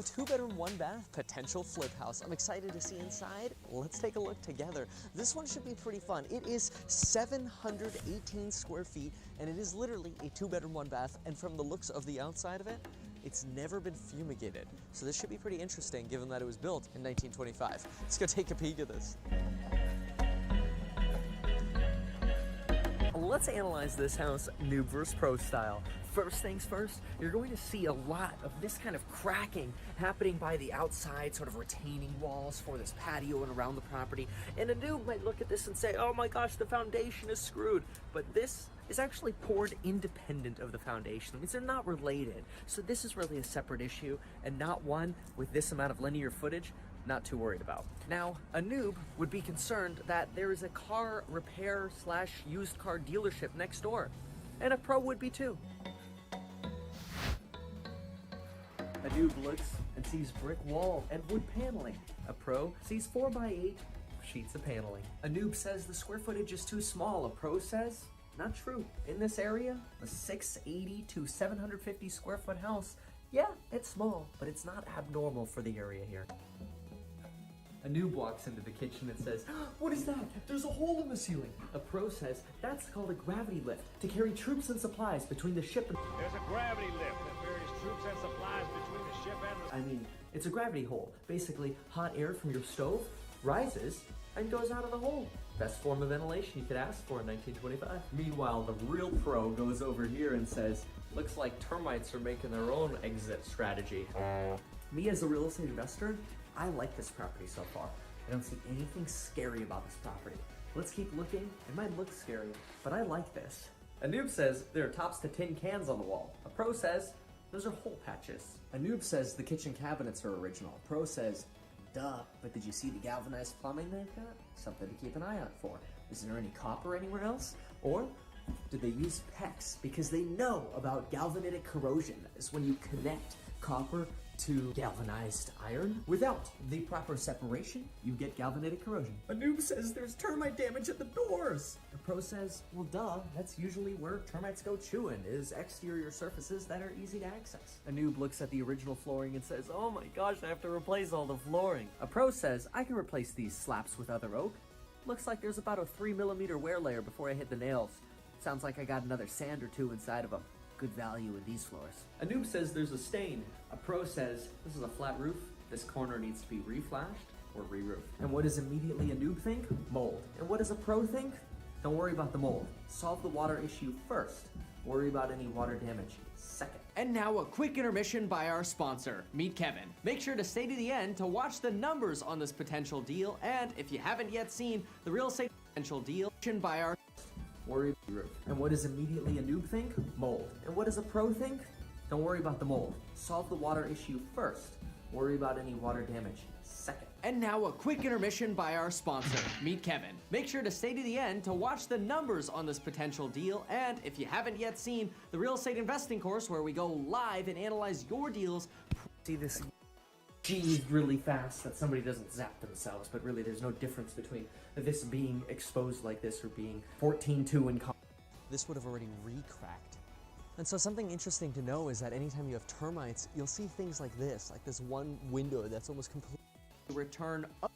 2-bedroom, 1-bath, potential flip house. I'm excited to see inside. Let's take a look together. This one should be pretty fun. It is 718 square feet, and it is literally a 2-bedroom, 1-bath, and from the looks of the outside of it, it's never been fumigated. So this should be pretty interesting given that it was built in 1925. Let's go take a peek at this. Let's analyze this house noob versus pro style. First things first, you're going to see a lot of this kind of cracking happening by the outside, sort of retaining walls for this patio and around the property. And a noob might look at this and say, oh my gosh, the foundation is screwed. But this is actually poured independent of the foundation. That means they're not related. So this is really a separate issue and not one with this amount of linear footage. Not too worried about. Now, a noob would be concerned that there is a car repair / used car dealership next door. And a pro would be too. A noob looks and sees brick wall and wood paneling. A pro sees 4x8 sheets of paneling. A noob says the square footage is too small. A pro says, not true. In this area, a 680 to 750 square foot house, yeah, it's small, but it's not abnormal for the area here. A noob walks into the kitchen and says, what is that? There's a hole in the ceiling. A pro says, that's called a gravity lift to carry troops and supplies between the ship and... There's a gravity lift that carries troops and supplies between the ship and the... it's a gravity hole. Basically, hot air from your stove rises and goes out of the hole. Best form of ventilation you could ask for in 1925. Meanwhile, the real pro goes over here and says, looks like termites are making their own exit strategy. Me as a real estate investor, I like this property so far. I don't see anything scary about this property. Let's keep looking. It might look scary, but I like this. A noob says there are tops to tin cans on the wall. A pro says those are hole patches. A noob says the kitchen cabinets are original. A pro says, duh, but did you see the galvanized plumbing they've got? Something to keep an eye out for. Is there any copper anywhere else? Or did they use PEX? Because they know about galvanitic corrosion. Is when you connect copper to galvanized iron. Without the proper separation, you get galvanitic corrosion. A noob says there's termite damage at the doors. A pro says, well duh, that's usually where termites go chewing, is exterior surfaces that are easy to access. A noob looks at the original flooring and says, oh my gosh, I have to replace all the flooring. A pro says, I can replace these slaps with other oak. Looks like there's about a 3mm wear layer before I hit the nails. Sounds like I got another sand or two inside of them. Good value in these floors. A noob says there's a stain. A pro says this is a flat roof. This corner needs to be reflashed or re-roofed. And what does immediately a noob think? Mold. And what does a pro think? Don't worry about the mold. Solve the water issue first. Worry about any water damage second. And now a quick intermission by our sponsor, Meet Kevin. Make sure to stay to the end to watch the numbers on this potential deal. And if you haven't yet seen the real estate potential deal by our worry about the roof. And what does immediately a noob think? Mold. And what does a pro think? Don't worry about the mold. Solve the water issue first. Worry about any water damage second. And now a quick intermission by our sponsor, Meet Kevin. Make sure to stay to the end to watch the numbers on this potential deal. And if you haven't yet seen the real estate investing course where we go live and analyze your deals, see this G's really fast that somebody doesn't zap themselves, but really there's no difference between this being exposed like this or being 14-2 in this would have already re-cracked. And so something interesting to know is that anytime you have termites, you'll see things like this one window that's almost completely return up.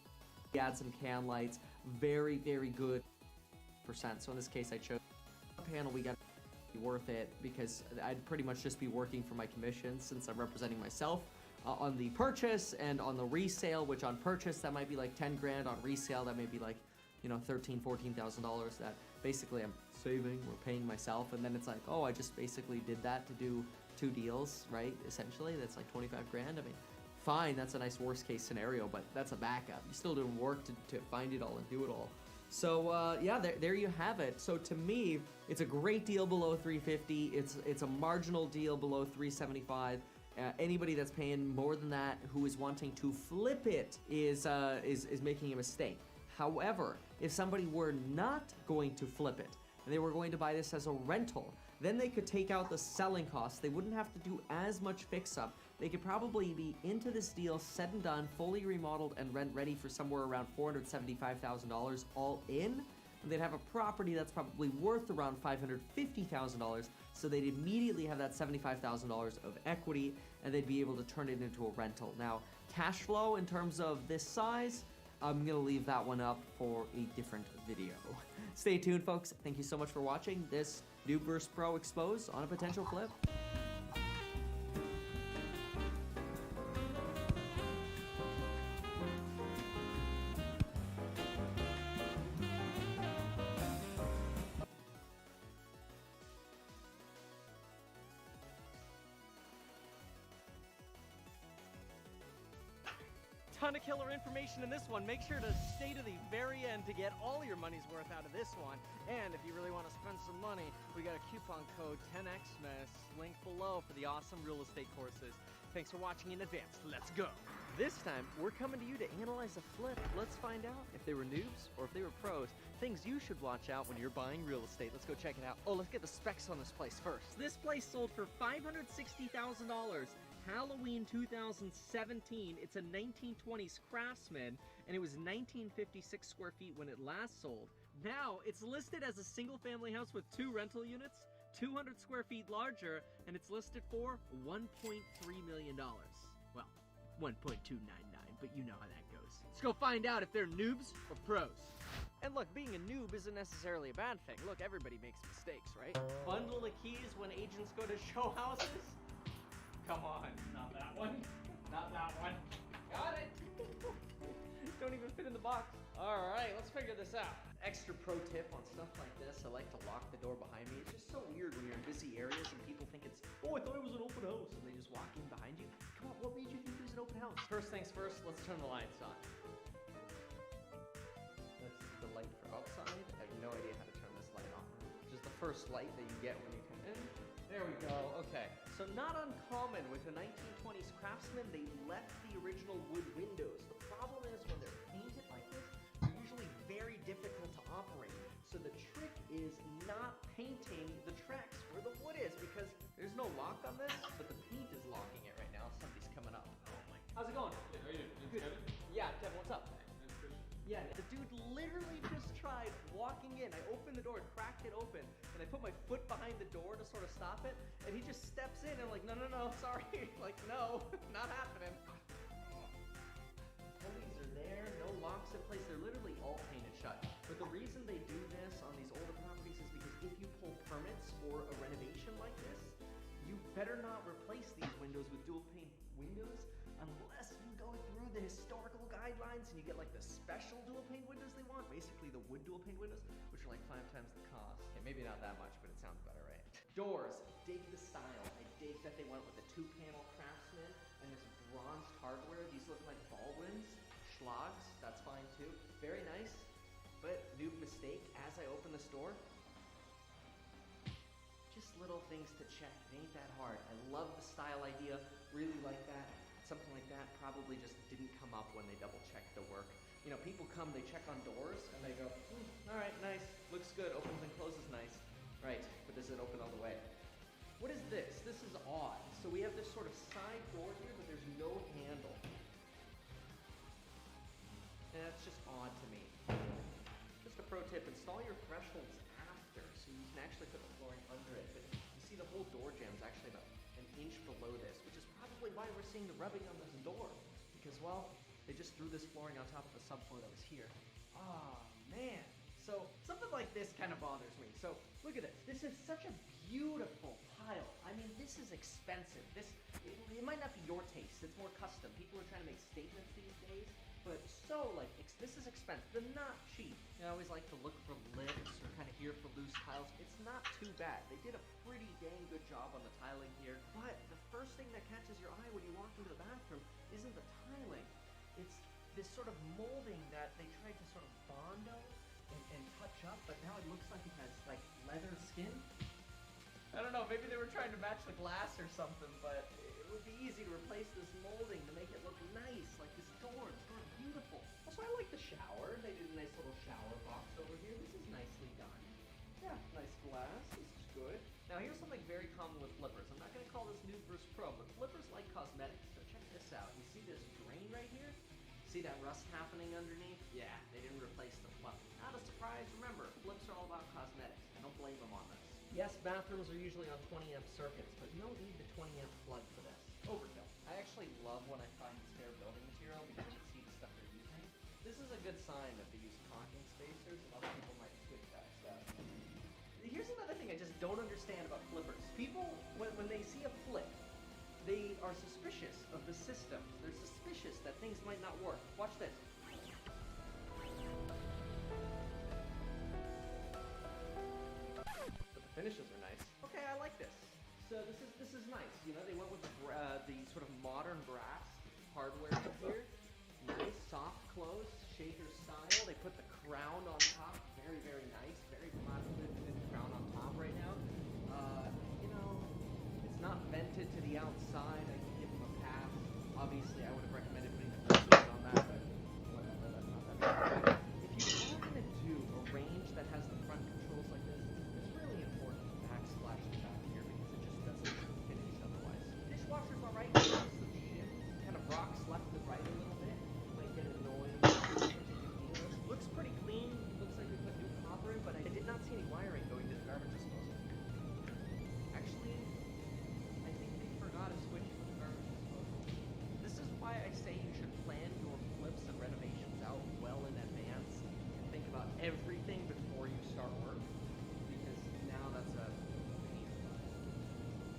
Add some can lights, very, very good percent. So in this case, I chose a panel. We got to be worth it because I'd pretty much just be working for my commission since I'm representing myself. On the purchase and on the resale, which on purchase that might be like 10 grand, on resale that may be like, you know, $13,000-$14,000 that basically I'm saving or paying myself. And then it's like, oh, I just basically did that to do 2 deals, right? Essentially, that's like 25 grand. I mean, fine, that's a nice worst case scenario, but that's a backup. You're still doing work to find it all and do it all. So yeah, there you have it. So to me, it's a great deal below 350. It's a marginal deal below 375. Anybody that's paying more than that who is wanting to flip it is making a mistake. However, if somebody were not going to flip it and they were going to buy this as a rental, then they could take out the selling costs. They wouldn't have to do as much fix-up. They could probably be into this deal, said and done, fully remodeled and rent ready for somewhere around $475,000 all in. And they'd have a property that's probably worth around $550,000 So they'd immediately have that $75,000 of equity, and they'd be able to turn it into a rental. Now, cash flow in terms of this size, I'm gonna leave that one up for a different video. Stay tuned, folks. Thank you so much for watching this Noob vs. Pro Expose on a potential flip. Ton of killer information in this one. Make sure to stay to the very end to get all your money's worth out of this one. And if you really want to spend some money, we got a coupon code 10xmas linked below for the awesome real estate courses. Thanks for watching in advance. Let's go. This time, we're coming to you to analyze a flip. Let's find out if they were noobs or if they were pros. Things you should watch out when you're buying real estate. Let's go check it out. Oh, let's get the specs on this place first. This place sold for $560,000. Halloween 2017. It's a 1920s Craftsman, and it was 1956 square feet when it last sold. Now, it's listed as a single family house with 2 rental units, 200 square feet larger, and it's listed for $1.3 million. Well, 1.299, but you know how that goes. Let's go find out if they're noobs or pros. And look, being a noob isn't necessarily a bad thing. Look, everybody makes mistakes, right? Bundle of keys when agents go to show houses? Come on, not that one. Not that one. Got it. Don't even fit in the box. All right, let's figure this out. Extra pro tip on stuff like this, I like to lock the door behind me. It's just so weird when you're in busy areas and people think it's, oh, I thought it was an open house, and they just walk in behind you. Come on, what made you think it was an open house? First things first, let's turn the lights on. That's the light for outside. I have no idea how to turn this light on. Just the first light that you get when you come in. There we go, okay. So not uncommon with a 1920s Craftsman, they left the original wood windows. The problem is when they're painted like this, they're usually very difficult to operate. So the trick is not painting the tracks where the wood is, because there's no lock on this, but the paint is locking it right now. Somebody's coming up. Oh my. How's it going? How are you? Good. Kevin? Yeah, Kevin, what's up? I'm Christian. Yeah, the dude literally just tried walking in. I opened the door, cracked it open, and I put my foot behind the door to sort of stop it, and he just steps in and I'm like, no, no, no, sorry. Like, no, not happening. Pulleys are there, no locks in place. They're literally all painted shut. But the reason they do this on these older properties is because if you pull permits for a renovation like this, you better not replace these windows with dual pane windows unless you go through the historical guidelines and you get like the special dual pane windows they want, basically the wood dual pane windows, which are like 5 times the cost. Okay, maybe not that much, but it sounds better, right? Doors, dig the style. I dig that they went with the 2-panel Craftsman and this bronzed hardware. These look like Baldwins, Schlags, that's fine too. Very nice, but noob mistake, as I open this door, just little things to check. It ain't that hard. I love the style idea, really like that. Something like that probably just didn't come up when they double checked the work. You know, people come, they check on doors, and they go, all right, nice, looks good, opens and closes nice. Right, but does it open all the way? What is this? This is odd. So we have this sort of side door here, but there's no handle. And that's just odd to me. Just a pro tip, install your thresholds after, so you can actually put the flooring under it. But you see the whole door jamb is actually about an inch below this, which is probably why we're seeing the rubbing on this door. Because, well, they just threw this flooring on top of the subfloor that was here. Oh, man. So something like this kind of bothers me. So look at this. This is such a beautiful tile. I mean, this is expensive. It might not be your taste. It's more custom. People are trying to make statements these days. But so, like, this is expensive. They're not cheap. I always like to look for lips or kind of here for loose tiles. It's not too bad. They did a pretty dang good job on the tiling here. But the first thing that catches your eye when you walk into the bathroom isn't the tiling. It's this sort of molding that they tried to sort of bondo and touch up, but now it looks like it has, like, leather skin. I don't know, maybe they were trying to match the glass or something, but it would be easy to replace this molding to make it look nice, like this door. This door is beautiful. Also, I like the shower. They did a nice little shower box over here. This is nicely done. Yeah, nice glass. This is good. Now, here's something very common with flippers. I'm not going to call this noob versus pro, but flippers like cosmetics. So check this out. You see this drain right here? See that rust happening underneath? Yeah, they didn't replace the flip. Not a surprise. Remember, flips are all about cosmetics. I don't blame them on this. Yes, bathrooms are usually on 20 amp circuits, but you don't need the 20 amp plug for this. Overkill. I actually love when I find spare building material because you can see the stuff they're using. This is a good sign that they use caulking spacers, and other people might switch that stuff. Here's another thing I just don't understand about flippers. People, when they see a flip, they are suspicious of the system. They're suspicious that things might not work. Watch this. But the finishes are nice. Okay, I like this. So this is nice. You know, they went with the sort of modern brass hardware in here. Nice, soft close, shaker style. They put the crown on top. Very, very nice. Very positive crown on top right now. You know, it's not vented to the outside. I can give them a pass. Obviously, I would have recommended putting the fixtures on that, but whatever. That's not that bad. If you are going to do a range that has the front controls like this, it's really important to backsplash the back here because it just doesn't finish otherwise. Dishwasher's alright. Some shit. Kind of rocks left and right a little bit. Might get annoying. Looks pretty clean. Looks like we put new copper in, but I did not see any wiring going to the garbage disposal. Actually, I think they forgot a switch for the garbage disposal. This is why I say you should plan your flips and renovations out well in advance and think about everything before you start work, because now that's a pain in the butt.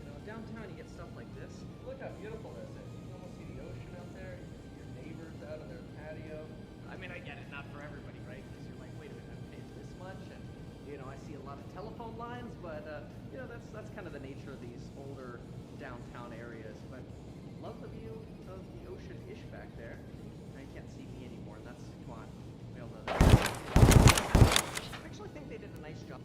You know, downtown you get stuff like this. Look how beautiful this is. You can almost see the ocean out there. You can see your neighbors out on their patio. I mean, I get it, not for everybody, right? Because you're like, wait a minute, I've paid this much, and you know, I see a lot of telephone lines, but you know, that's kind of the nature of these older downtown areas. But love the view of the ocean-ish back there. Now you can't see me anymore, and that's, come on, we all know that. I actually think they did a nice job.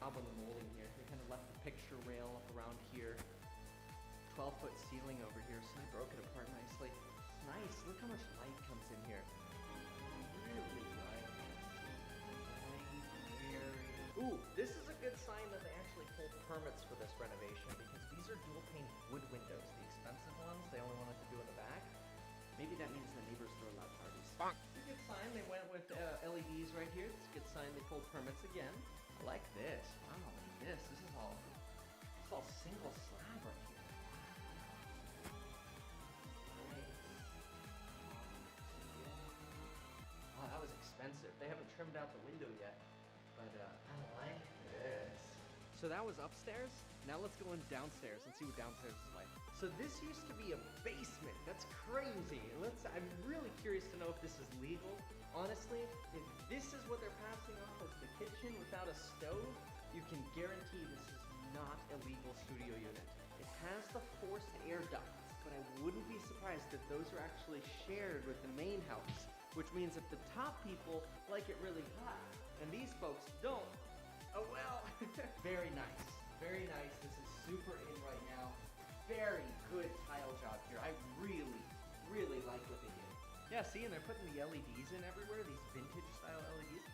On the molding here. They kind of left the picture rail up around here. 12-foot ceiling over here, so they broke it apart nicely. Nice. Look how much light comes in here. Really bright. Ooh, this is a good sign that they actually pulled permits for this renovation because these are dual pane wood windows. The expensive ones, they only wanted to do in the back. Maybe that means the neighbors throw loud parties. It's a good sign they went with LEDs right here. It's a good sign they pulled permits again. I like this. Wow, look at this. This is all single slab right here. Nice. Oh, that was expensive. They haven't trimmed out the window yet, but I like this. So that was upstairs. Now let's go in downstairs and see what downstairs is like. So this used to be a basement. That's crazy. I'm really curious to know if this is legal. Honestly, if this is what they're passing off as the kitchen without a stove, you can guarantee this is not a legal studio unit. It has the forced air ducts, but I wouldn't be surprised if those are actually shared with the main house, which means if the top people like it really hot, and these folks don't, oh well. Very nice. Very nice. This is super in right now. Very good tile job here. I really, really like what they did. Yeah, see, and they're putting the LEDs in everywhere, these vintage style LEDs.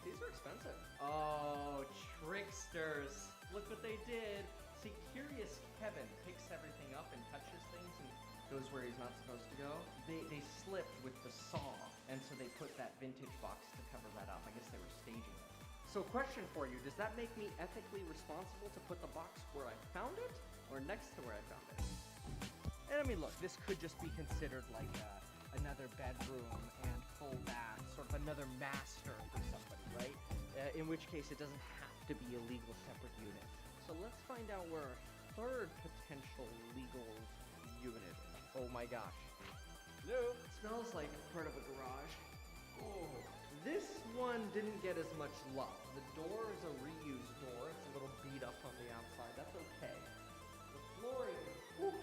These are expensive. Oh, tricksters. Look what they did. See, Curious Kevin picks everything up and touches things and goes where he's not supposed to go. They slipped with the saw, and so they put that vintage box to cover that up. I guess they were staging it. So question for you, does that make me ethically responsible to put the box where I found it, or next to where I found it? And I mean, look, this could just be considered like another bedroom and full bath, sort of another master for somebody, right? In which case it doesn't have to be a legal separate unit. So let's find out where our third potential legal unit is. Oh my gosh. Hello? It smells like part of a garage. Oh, this one didn't get as much love. The door is a reused door. It's a little beat up on the outside. That's okay. The flooring, whew,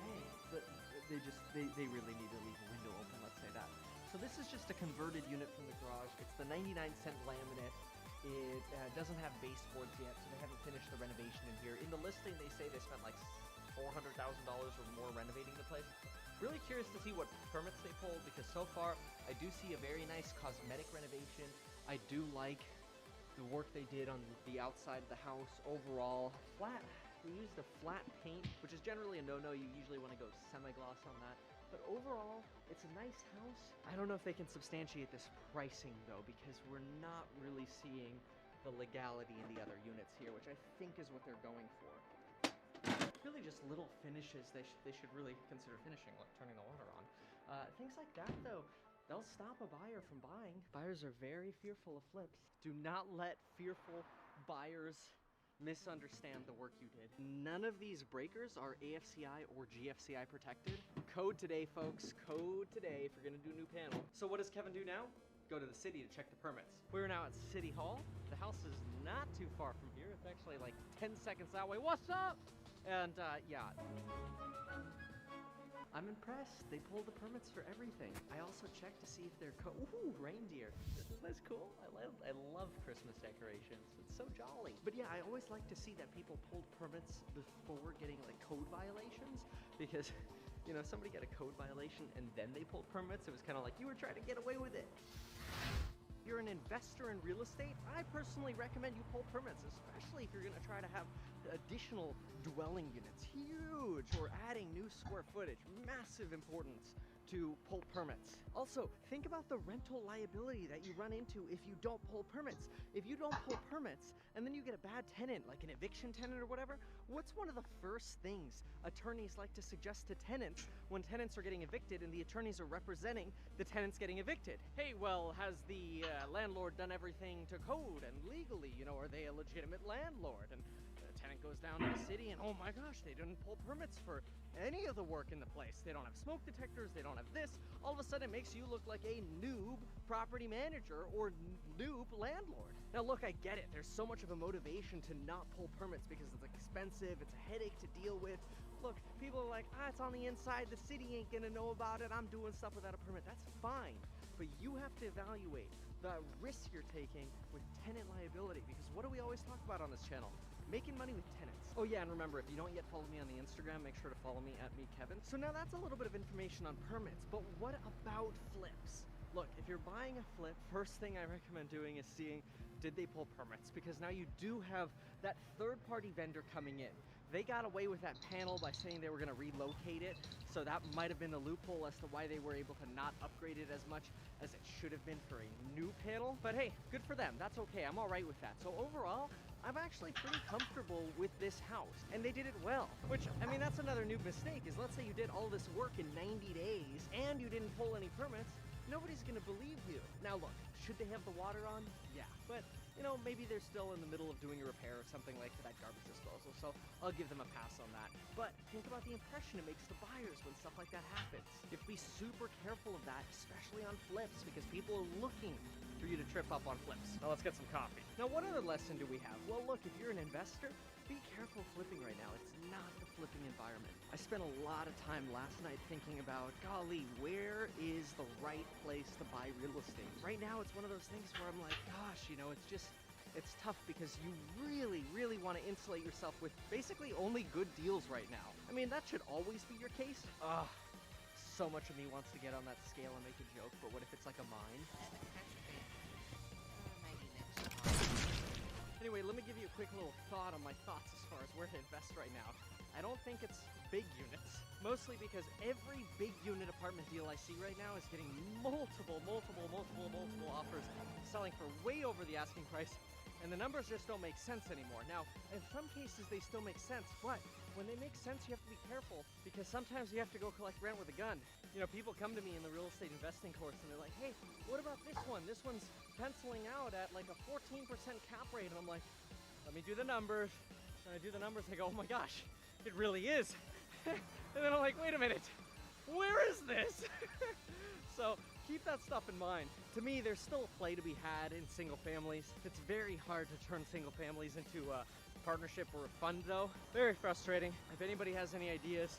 man, but they really need to leave the window open, let's say that. So this is just a converted unit from the garage. It's the 99-cent laminate. It doesn't have baseboards yet, so they haven't finished the renovation in here. In the listing, they say they spent like $400,000 or more renovating the place. Really curious to see what permits they pulled, because so far I do see a very nice cosmetic renovation. I do like the work they did on the outside of the house. Overall, flat. We used a flat paint, which is generally a no-no. You usually want to go semi-gloss on that. But overall, it's a nice house. I don't know if they can substantiate this pricing though, because we're not really seeing the legality in the other units here, which I think is what they're going for. Really just little finishes they should really consider finishing, like turning the water on. Things like that though, they'll stop a buyer from buying. Buyers are very fearful of flips. Do not let fearful buyers misunderstand the work you did. None of these breakers are AFCI or GFCI protected. Code today, folks. Code today if you're gonna do a new panel. So what does Kevin do now? Go to the city to check the permits. We're now at City Hall. The house is not too far from here. It's actually like 10 seconds that way. What's up? And yeah. I'm impressed. They pulled the permits for everything. I also checked to see if they're ooh, reindeer. Isn't this cool? I love Christmas decorations. It's so jolly. But yeah, I always like to see that people pulled permits before getting like code violations, because you know, somebody got a code violation and then they pulled permits. It was kind of like you were trying to get away with it. If you're an investor in real estate, I personally recommend you pull permits, especially if you're gonna try to have additional dwelling units, huge, or adding new square footage, massive importance to pull permits. Also, think about the rental liability that you run into if you don't pull permits. If you don't pull permits and then you get a bad tenant, like an eviction tenant or whatever, what's one of the first things attorneys like to suggest to tenants when tenants are getting evicted and the attorneys are representing the tenants getting evicted? Hey, well, has the landlord done everything to code and legally? You know, are they a legitimate landlord? And the tenant goes down to the city and oh my gosh, they didn't pull permits for any of the work in the place. They don't have smoke detectors, they don't have this. All of a sudden it makes you look like a noob property manager or noob landlord. Now look, I get it. There's so much of a motivation to not pull permits because it's expensive, it's a headache to deal with. Look, people are like, it's on the inside, the city ain't gonna know about it, I'm doing stuff without a permit. That's fine, but you have to evaluate the risk you're taking with tenant liability, because what do we always talk about on this channel? Making money with tenants. Oh yeah, and remember, if you don't yet follow me on the Instagram, make sure to follow me at @MeKevin. So now that's a little bit of information on permits, but what about flips? Look, if you're buying a flip, first thing I recommend doing is seeing, did they pull permits? Because now you do have that third-party vendor coming in. They got away with that panel by saying they were gonna relocate it, so that might have been the loophole as to why they were able to not upgrade it as much as it should have been for a new panel. But hey, good for them, that's okay, I'm all right with that. So overall, I'm actually pretty comfortable with this house, and they did it well. Which, I mean, that's another new mistake, is let's say you did all this work in 90 days, and you didn't pull any permits, nobody's gonna believe you. Now look, should they have the water on? Yeah, but you know, maybe they're still in the middle of doing a repair or something like that garbage disposal, so I'll give them a pass on that. But think about the impression it makes to buyers when stuff like that happens. You have to be super careful of that, especially on flips, because people are looking for you to trip up on flips. Now let's get some coffee. Now what other lesson do we have? Well look, if you're an investor, be careful flipping right now. It's not the flipping environment. I spent a lot of time last night thinking about, golly, where is the right place to buy real estate? Right now it's one of those things where I'm like, gosh, you know, it's tough because you really, really want to insulate yourself with basically only good deals right now. I mean, that should always be your case. So much of me wants to get on that scale and make a joke, but what if it's like a mine? Anyway, let me give you a quick little thought on my thoughts as far as where to invest right now. I don't think it's big units. Mostly because every big unit apartment deal I see right now is getting multiple offers, selling for way over the asking price, and the numbers just don't make sense anymore. Now, in some cases they still make sense, but when they make sense you have to be careful, because sometimes you have to go collect rent with a gun. You know, people come to me in the real estate investing course and they're like, hey, what about this one? This one's penciling out at like a 14% cap rate, and I'm like, let me do the numbers. And I do the numbers, I go, oh my gosh, it really is. And then I'm like, wait a minute, where is this? So keep that stuff in mind. To me, there's still a play to be had in single families. It's very hard to turn single families into a partnership or a fund though. Very frustrating. If anybody has any ideas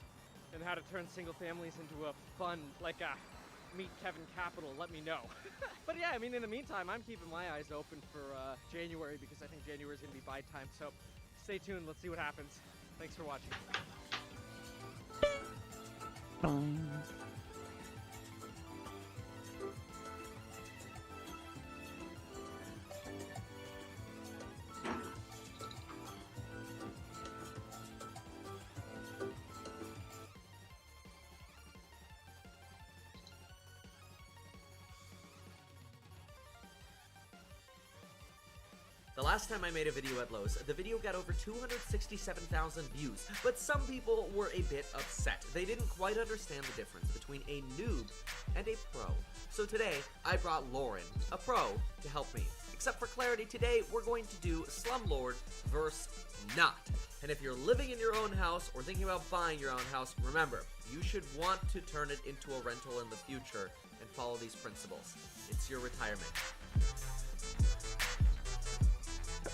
on how to turn single families into a fund, like a Meet Kevin Capital, let me know. But yeah, I mean, in the meantime, I'm keeping my eyes open for January, because I think January is gonna be buy time. So stay tuned, let's see what happens. Thanks for watching. The last time I made a video at Lowe's, the video got over 267,000 views, but some people were a bit upset. They didn't quite understand the difference between a noob and a pro. So today, I brought Lauren, a pro, to help me. Except for clarity, today we're going to do Slumlord versus not. And if you're living in your own house or thinking about buying your own house, remember, you should want to turn it into a rental in the future and follow these principles. It's your retirement.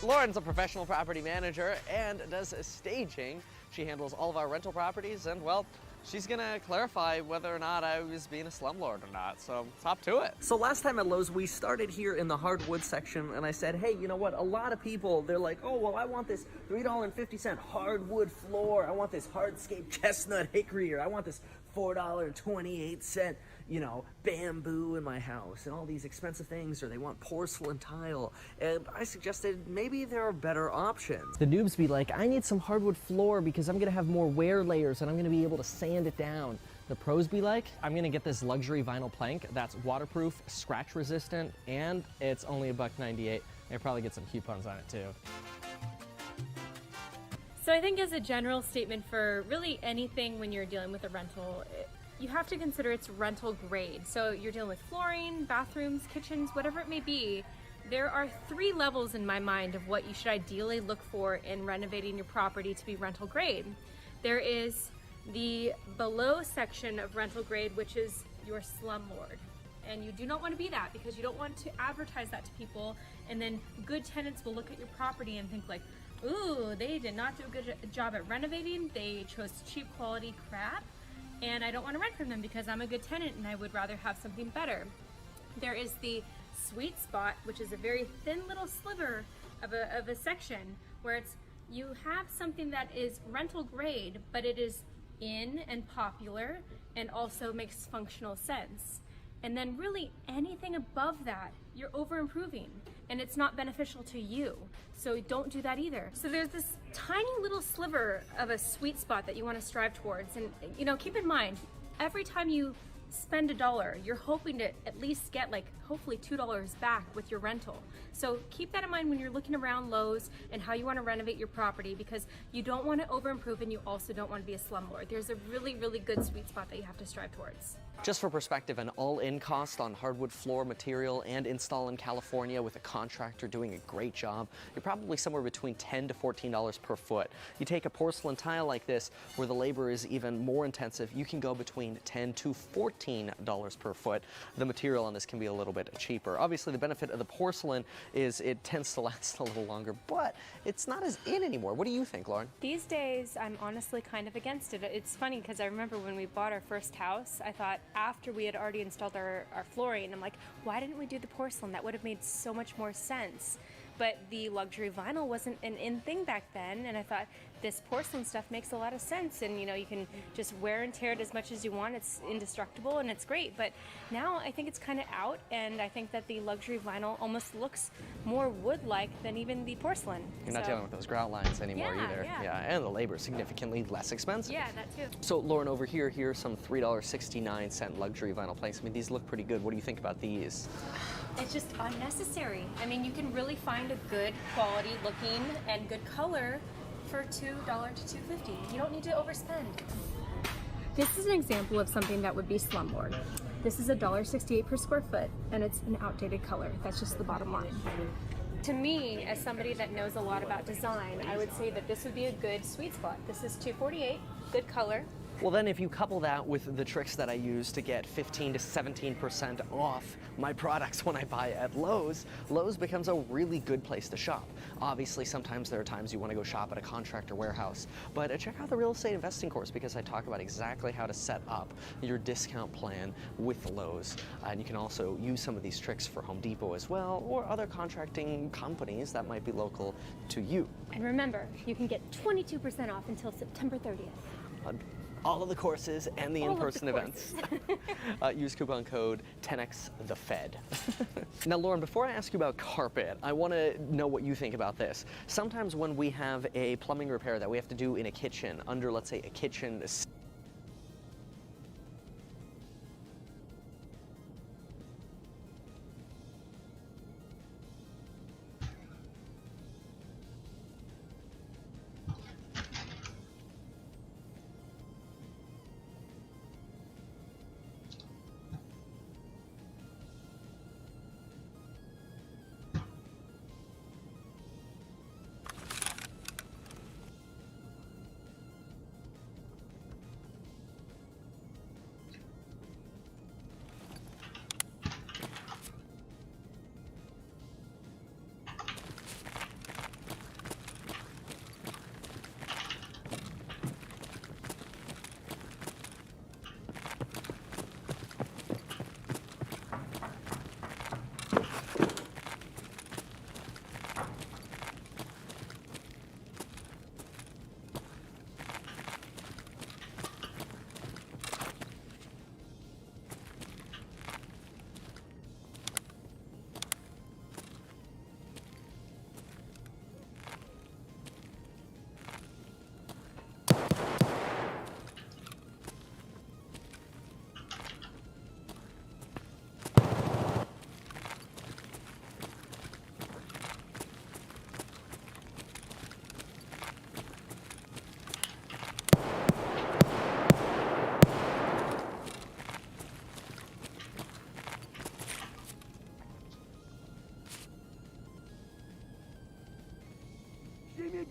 Lauren's a professional property manager and does staging. She handles all of our rental properties, and well, she's gonna clarify whether or not I was being a slumlord or not, so hop to it. So last time at Lowe's, we started here in the hardwood section, and I said, hey, you know what, a lot of people, they're like, oh, well, I want this $3.50 hardwood floor, I want this hardscape chestnut hickory, or I want this $4.28, you know, bamboo in my house, and all these expensive things, or they want porcelain tile. And I suggested maybe there are better options. The noobs be like, I need some hardwood floor because I'm gonna have more wear layers and I'm gonna be able to sand it down. The pros be like, I'm gonna get this luxury vinyl plank that's waterproof, scratch resistant, and it's only $1.98. I probably get some coupons on it too. So I think as a general statement for really anything when you're dealing with a rental, you have to consider it's rental grade. So you're dealing with flooring, bathrooms, kitchens, whatever it may be. There are 3 levels in my mind of what you should ideally look for in renovating your property to be rental grade. There is the below section of rental grade, which is your slumlord. And you do not want to be that, because you don't want to advertise that to people, and then good tenants will look at your property and think like, ooh, they did not do a good job at renovating, they chose cheap quality crap, and I don't want to rent from them because I'm a good tenant and I would rather have something better. There is the sweet spot, which is a very thin little sliver of a section where it's, you have something that is rental grade, but it is in and popular and also makes functional sense. And then really anything above that, you're over improving and it's not beneficial to you. So don't do that either. So there's this tiny little sliver of a sweet spot that you want to strive towards. And you know, keep in mind, every time you spend $1, you're hoping to at least get like hopefully $2 back with your rental. So keep that in mind when you're looking around Lowe's and how you want to renovate your property, because you don't want to over improve and you also don't want to be a slumlord. There's a really, really good sweet spot that you have to strive towards. Just for perspective, an all-in cost on hardwood floor material and install in California with a contractor doing a great job, you're probably somewhere between $10 to $14 per foot. You take a porcelain tile like this, where the labor is even more intensive, you can go between $10 to $14 per foot. The material on this can be a little bit cheaper. Obviously, the benefit of the porcelain is it tends to last a little longer, but it's not as in anymore. What do you think, Lauren? These days, I'm honestly kind of against it. It's funny because I remember when we bought our first house, I thought after we had already installed our flooring, I'm like, why didn't we do the porcelain? That would have made so much more sense. But the luxury vinyl wasn't an in thing back then, and I thought this porcelain stuff makes a lot of sense, and you know, you can just wear and tear it as much as you want. It's indestructible and it's great. But now I think it's kind of out, and I think that the luxury vinyl almost looks more wood-like than even the porcelain. You're not dealing with those grout lines anymore Yeah, either. yeah. And the labor is significantly less expensive. Yeah, that too. So Lauren, over here, here's some $3.69 luxury vinyl planks. I mean, these look pretty good. What do you think about these? It's just unnecessary. I mean, you can really find a good quality looking and good color for $2 to $2.50. You don't need to overspend. This is an example of something that would be slumlord. This is $1.68 per square foot, and it's an outdated color. That's just the bottom line. To me, as somebody that knows a lot about design, I would say that this would be a good sweet spot. This is $2.48, good color. Well, then if you couple that with the tricks that I use to get 15 to 17% off my products when I buy at Lowe's, Lowe's becomes a really good place to shop. Obviously, sometimes there are times you want to go shop at a contractor warehouse, but check out the real estate investing course because I talk about exactly how to set up your discount plan with Lowe's. And you can also use some of these tricks for Home Depot as well, or other contracting companies that might be local to you. And remember, you can get 22% off until September 30th. All of the courses and the All of the in-person events. Use coupon code 10XTheFed. Now, Lauren, before I ask you about carpet, I want to know what you think about this. Sometimes when we have a plumbing repair that we have to do in a kitchen, under, let's say, a kitchen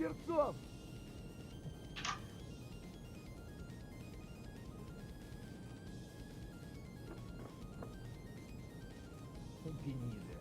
Берцов! Гнида.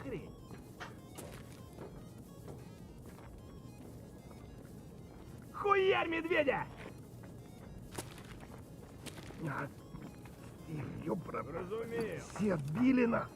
хрень? Хуярь медведя! Ёпра, разумею. Все отбили на.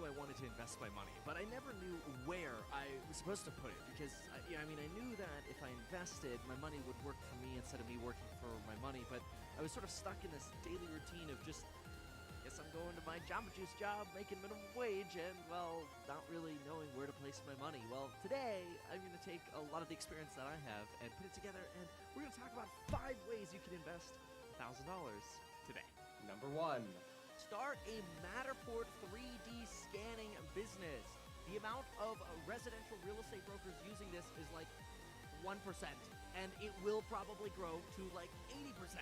I wanted to invest my money, but I never knew where I was supposed to put it because, I knew that if I invested, my money would work for me instead of me working for my money, but I was sort of stuck in this daily routine of just, guess I'm going to my Jamba Juice job, making minimum wage, and, well, not really knowing where to place my money. Well, today, I'm going to take a lot of the experience that I have and put it together, and we're going to talk about 5 ways you can invest $1,000 today. Number 1. Start a Matterport 3D scanning business. The amount of residential real estate brokers using this is like 1%, and it will probably grow to like 80%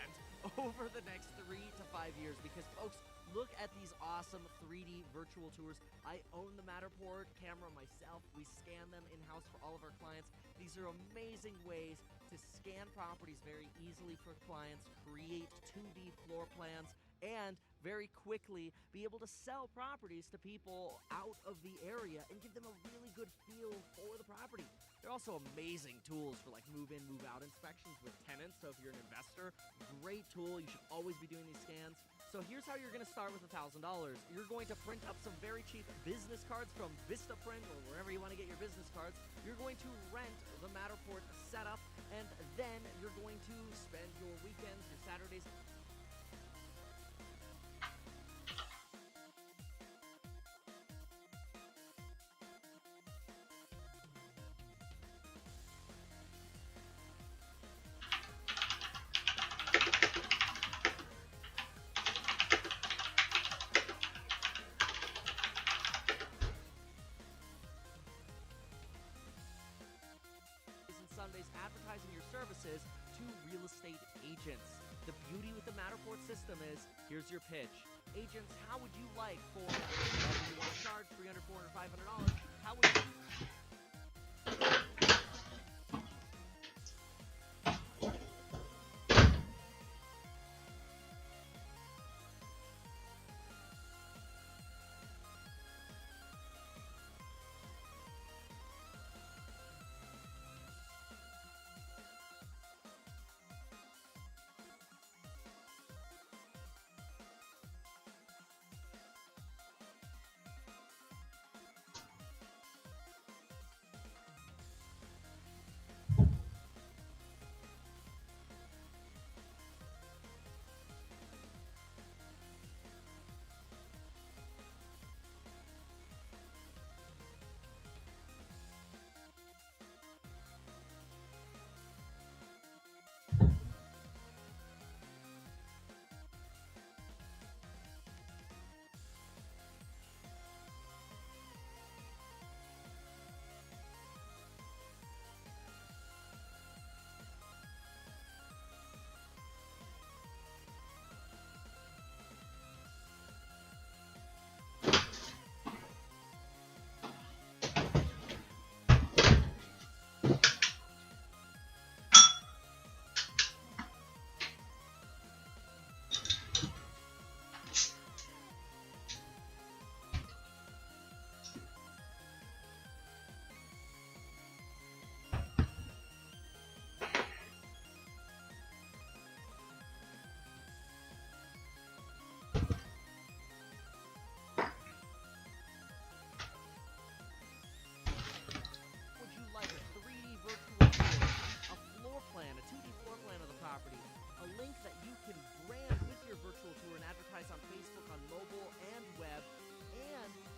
over the next 3 to 5 years because, folks, look at these awesome 3D virtual tours. I own the Matterport camera myself. We scan them in-house for all of our clients. These are amazing ways to scan properties very easily for clients, create 2D floor plans, and very quickly be able to sell properties to people out of the area and give them a really good feel for the property. They're also amazing tools for like move-in, move-out inspections with tenants. So if you're an investor, great tool. You should always be doing these scans. So here's how you're going to start with $1,000. You're going to print up some very cheap business cards from Vistaprint or wherever you want to get your business cards. You're going to rent the Matterport setup, and then you're going to spend your weekends, your Saturdays, Sundays advertising your services to real estate agents. The beauty with the Matterport system is, here's your pitch. Agents, how would you like for, whether you want to charge $300, $400, $500, how would you...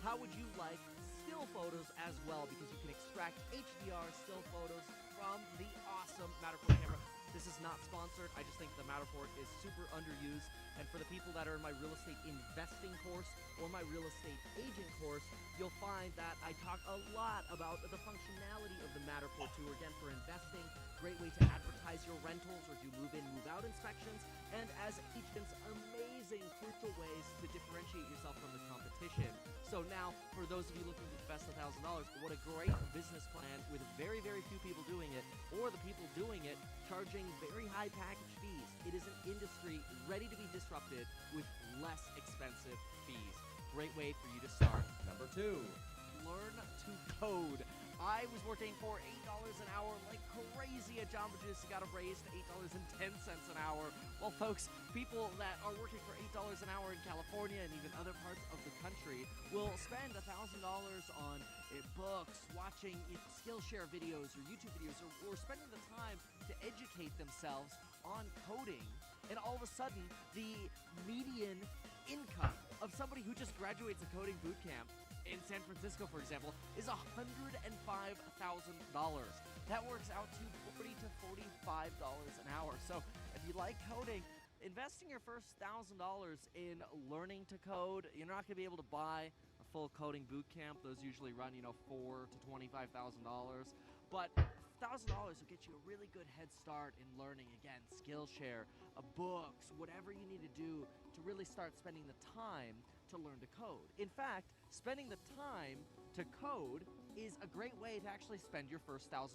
How would you like still photos as well? Because you can extract HDR still photos from the awesome Matterport camera. This is not sponsored. I just think the Matterport is super underused. And for the people that are in my real estate investing course or my real estate agent course, you'll find that I talk a lot about the functionality of the Matterport tool. Again, for investing, great way to advertise your rentals or do move-in, move-out inspections. And as agents, amazing, crucial ways to differentiate yourself from the competition. So now, for those of you looking to invest $1,000, what a great business plan with very, very few people doing it, or the people doing it charging very high package fees. It is an industry ready to be disrupted with less expensive fees. Great way for you to start. Number 2. Learn to code. I was working for $8 an hour like crazy at Jamba Juice, got a raise to $8.10 an hour. Well, folks, people that are working for $8 an hour in California and even other parts of the country will spend $1,000 on books, watching Skillshare videos or YouTube videos, or spending the time to educate themselves on coding. And all of a sudden, the median income of somebody who just graduates a coding boot camp in San Francisco, for example, is $105,000. That works out to $40 to $45 an hour. So if you like coding, investing your first $1,000 in learning to code, you're not going to be able to buy a full coding boot camp. Those usually run, $4,000 to $25,000. But $1,000 will get you a really good head start in learning, again, Skillshare, books, whatever you need to do to really start spending the time to learn to code. In fact, spending the time to code is a great way to actually spend your first $1,000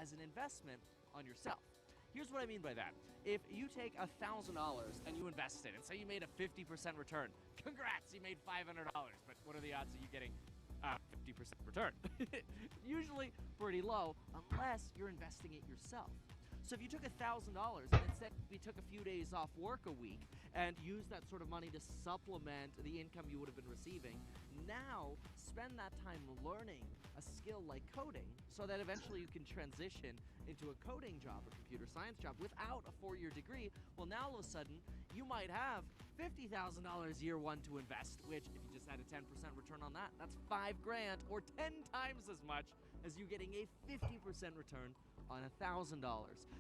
as an investment on yourself. Here's what I mean by that. If you take $1,000 and you invest it, and say you made a 50% return, congrats, you made $500, but what are the odds of you getting 50% return? Usually pretty low, unless you're investing it yourself. So if you took $1,000 and instead we took a few days off work a week and used that sort of money to supplement the income you would have been receiving, now spend that time learning a skill like coding so that eventually you can transition into a coding job, a computer science job, without a 4-year degree. Well, now all of a sudden you might have $50,000 year one to invest, which if you just had a 10% return on that, that's $5,000 or 10 times as much as you getting a 50% return on $1,000.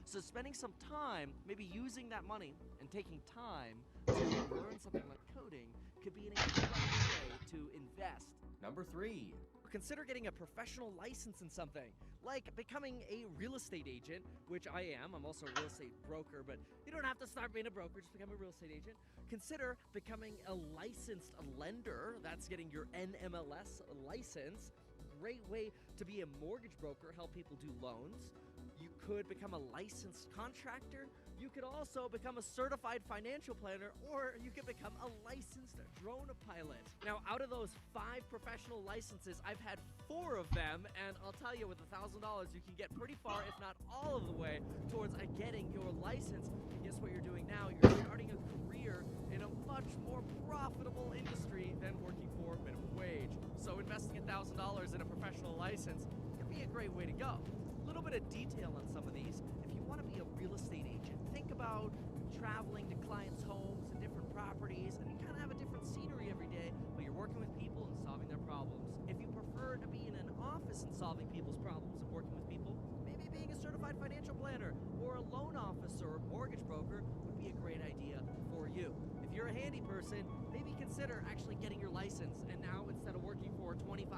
So spending some time, maybe using that money and taking time to learn something like coding could be an incredible way to invest. Number 3. Consider getting a professional license in something, like becoming a real estate agent, which I am. I'm also a real estate broker, but you don't have to start being a broker, just become a real estate agent. Consider becoming a licensed lender. That's getting your NMLS license. Great way to be a mortgage broker, help people do loans. You could become a licensed contractor. You could also become a certified financial planner, or you could become a licensed drone pilot. Now, out of those 5 professional licenses, I've had 4 of them, and I'll tell you, with $1,000, you can get pretty far, if not all of the way, towards getting your license. And guess what you're doing now? You're starting a career in a much more profitable industry than working for minimum wage. So investing $1,000 in a professional license could be a great way to go. A little bit of detail on some of these. If you want to be a real estate agent, think about traveling to clients' homes and different properties, and you kind of have a different scenery every day, but you're working with people and solving their problems. If you prefer to be in an office and solving people's problems and working with people, maybe being a certified financial planner or a loan officer or mortgage broker would be a great idea for you. If you're a handy person, maybe consider actually getting your license, and now instead of working for $25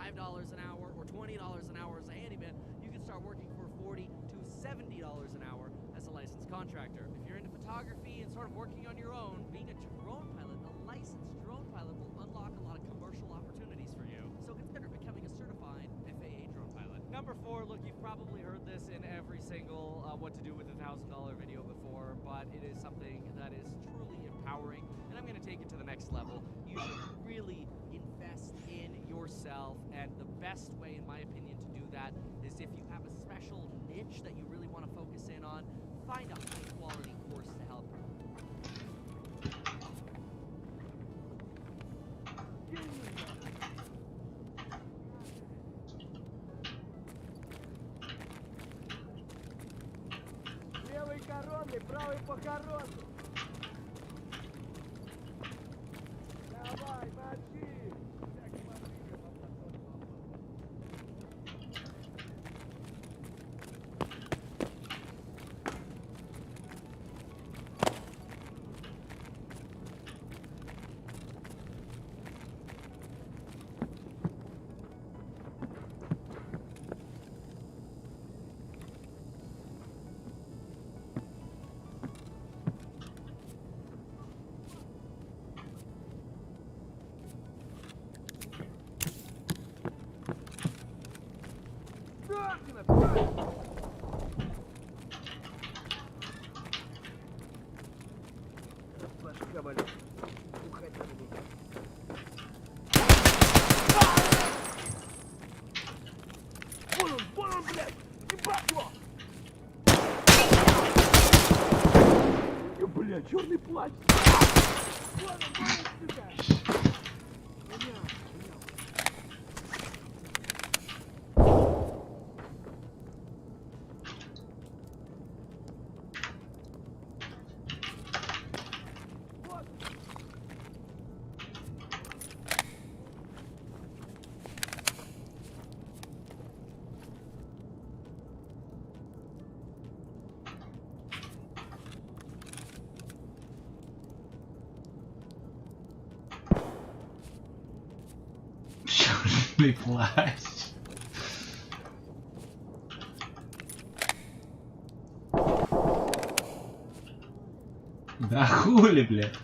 an hour or $20 an hour as a handyman, you can start working for $40 to $70 an hour as a licensed contractor. If you're into photography and sort of working on your own, being a drone pilot, a licensed drone pilot will unlock a lot of commercial opportunities for you. So consider becoming a certified FAA drone pilot. Number 4, look, you've probably heard this in every single what to do with $1,000 video before, but it is something that is truly empowering, and I'm going to take it to the next level. You should really invest in yourself, and the best way, in my opinion, to do that is if you have a special niche that you really want to focus in on, find a high-quality course to help you. Левый коронный, правый по коронну. Давай, мочи. Коня, черный плащ! Черный плащ. Да хули, блядь.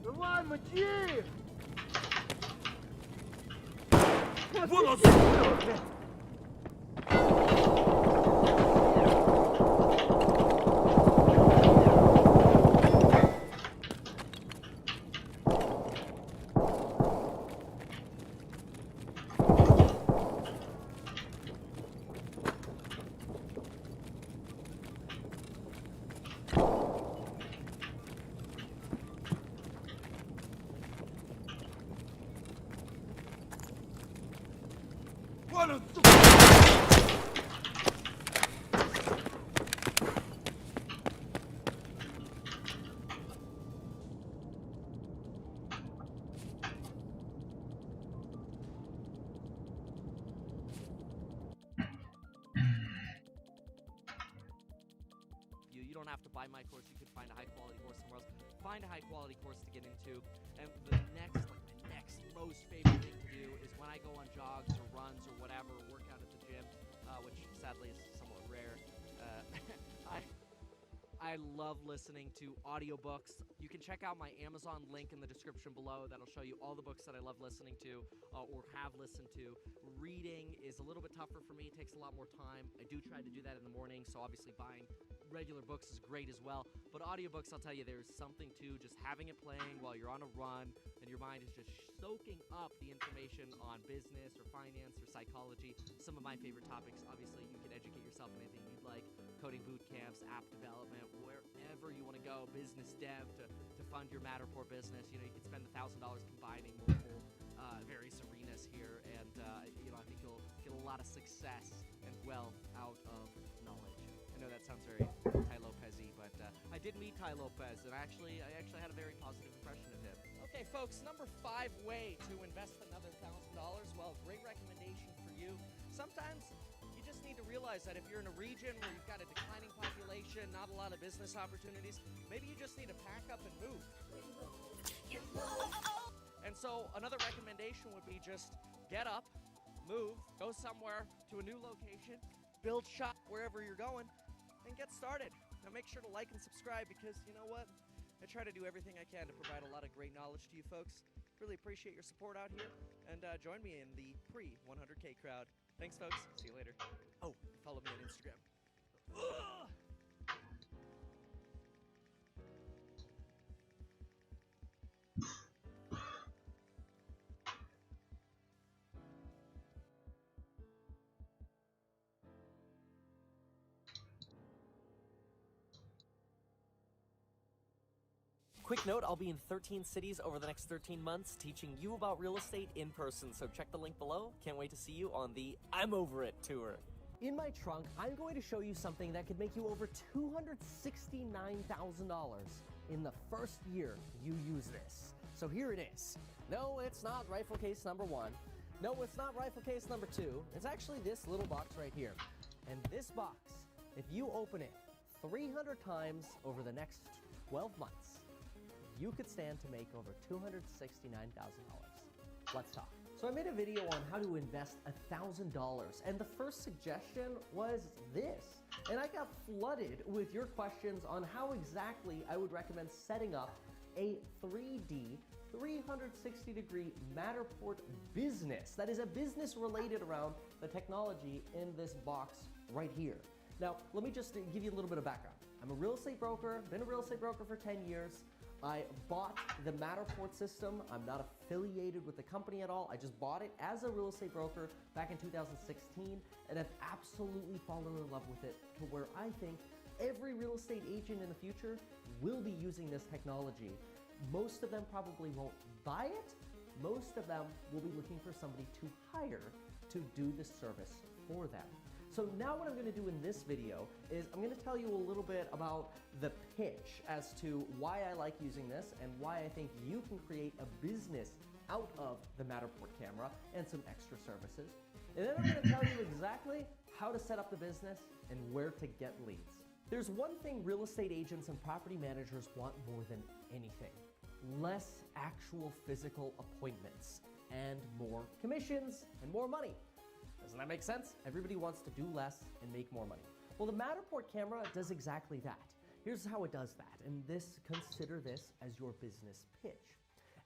Давай, мочи! Вон он, You don't have to buy my course. You could find a high quality course somewhere else. Find a high quality course to get into. And the next, like my next most favorite thing to do is when I go on jogs or runs or whatever, or work out at the gym, which sadly is somewhat rare. I love listening to audiobooks. You can check out my Amazon link in the description below. That'll show you all the books that I love listening to or have listened to. Reading is a little bit tougher for me. It takes a lot more time. I do try to do that in the morning, so obviously buying regular books is great as well. But audiobooks, I'll tell you, there's something to just having it playing while you're on a run and your mind is just soaking up the information on business or finance or psychology. Some of my favorite topics, obviously, you can educate yourself in anything you'd like. Coding boot camps, app development, wherever you want to go, business dev to fund your Matterport business. You know, you can spend $1,000 combining multiple various arenas here, and you know, I think you'll get a lot of success and wealth out of knowledge. I know that sounds very Tai Lopez-y, but I did meet Tai Lopez, and I actually had a very positive impression of him. Okay, folks, number 5 way to invest another $1,000. Well, great recommendation for you. Sometimes you just need to realize that if you're in a region where you've got a declining population, not a lot of business opportunities, maybe you just need to pack up and move. And so another recommendation would be just get up, move, go somewhere to a new location, build shop wherever you're going, and get started. Now make sure to like and subscribe because you know what? I try to do everything I can to provide a lot of great knowledge to you folks. Really appreciate your support out here, and join me in the pre-100K crowd. Thanks, folks. See you later. Oh, follow me on Instagram. Ugh! Quick note, I'll be in 13 cities over the next 13 months teaching you about real estate in person, so check the link below. Can't wait to see you on the I'm Over It tour. In my trunk, I'm going to show you something that could make you over $269,000 in the first year you use this. So here it is. No, it's not rifle case number 1. No, it's not rifle case number 2. It's actually this little box right here. And this box, if you open it 300 times over the next 12 months, you could stand to make over $269,000. Let's talk. So I made a video on how to invest $1,000, and the first suggestion was this. And I got flooded with your questions on how exactly I would recommend setting up a 3D 360-degree Matterport business. That is a business related around the technology in this box right here. Now, let me just give you a little bit of background. I'm a real estate broker, been a real estate broker for 10 years. I bought the Matterport system. I'm not affiliated with the company at all. I just bought it as a real estate broker back in 2016, and I've absolutely fallen in love with it to where I think every real estate agent in the future will be using this technology. Most of them probably won't buy it. Most of them will be looking for somebody to hire to do the service for them. So now what I'm going to do in this video is I'm going to tell you a little bit about the pitch as to why I like using this and why I think you can create a business out of the Matterport camera and some extra services. And then I'm going to tell you exactly how to set up the business and where to get leads. There's one thing real estate agents and property managers want more than anything: less actual physical appointments and more commissions and more money. Doesn't that make sense? Everybody wants to do less and make more money. Well, the Matterport camera does exactly that. Here's how it does that, and consider this as your business pitch.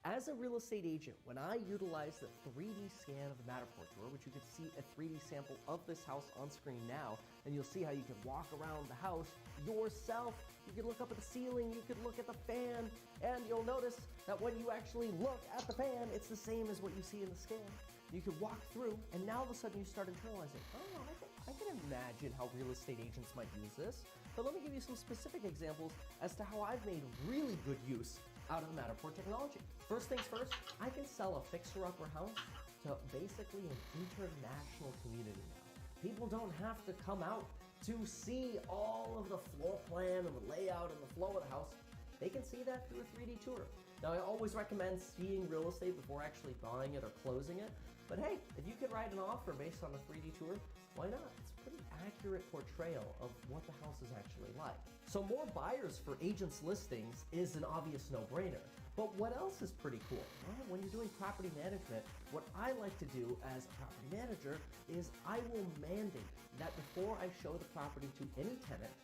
As a real estate agent, when I utilize the 3D scan of the Matterport tour, which you can see a 3D sample of this house on screen now, and you'll see how you can walk around the house yourself. You can look up at the ceiling, you can look at the fan, and you'll notice that when you actually look at the fan, it's the same as what you see in the scan. You can walk through, and now all of a sudden you start internalizing, oh, I can imagine how real estate agents might use this. But let me give you some specific examples as to how I've made really good use out of the Matterport technology. First things first, I can sell a fixer-upper house to basically an international community now. People don't have to come out to see all of the floor plan and the layout and the flow of the house. They can see that through a 3D tour. Now, I always recommend seeing real estate before actually buying it or closing it. But hey, if you can write an offer based on a 3D tour, why not? It's a pretty accurate portrayal of what the house is actually like. So more buyers for agents' listings is an obvious no-brainer. But what else is pretty cool? Well, when you're doing property management, what I like to do as a property manager is I will mandate that before I show the property to any tenant,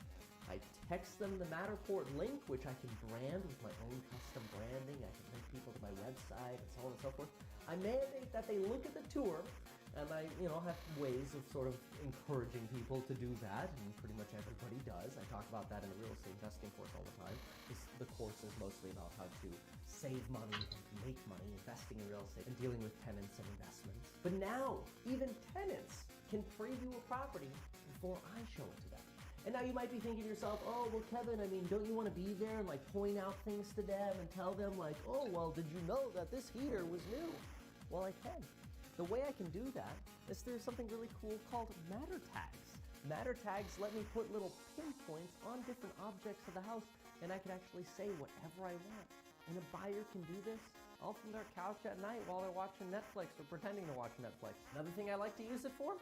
I text them the Matterport link, which I can brand with my own custom branding. I can link people to my website and so on and so forth. I mandate that they look at the tour, and I, have ways of sort of encouraging people to do that, and pretty much everybody does. I talk about that in the real estate investing course all the time. The course is mostly about how to save money and make money investing in real estate and dealing with tenants and investments. But now, even tenants can preview a property before I show it to them. And now you might be thinking to yourself, oh, well, Kevin, don't you want to be there and point out things to them and tell them oh, well, did you know that this heater was new? Well, I can. The way I can do that is there's something really cool called Matter Tags. Matter Tags let me put little pinpoints on different objects of the house, and I can actually say whatever I want. And a buyer can do this all from their couch at night while they're watching Netflix or pretending to watch Netflix. Another thing I like to use it for,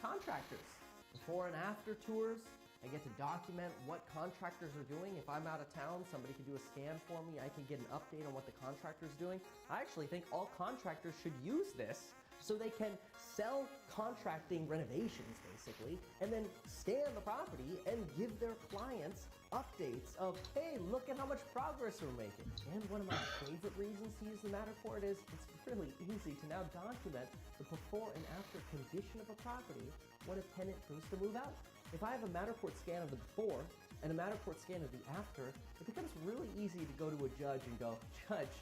contractors. Before and after tours, I get to document what contractors are doing. If I'm out of town, somebody can do a scan for me. I can get an update on what the contractor's doing. I actually think all contractors should use this so they can sell contracting renovations, basically, and then scan the property and give their clients updates of, hey, look at how much progress we're making. And one of my favorite reasons to use the Matterport is it's really easy to now document the before and after condition of a property when a tenant goes to move out. If I have a Matterport scan of the before and a Matterport scan of the after, it becomes really easy to go to a judge and go, Judge,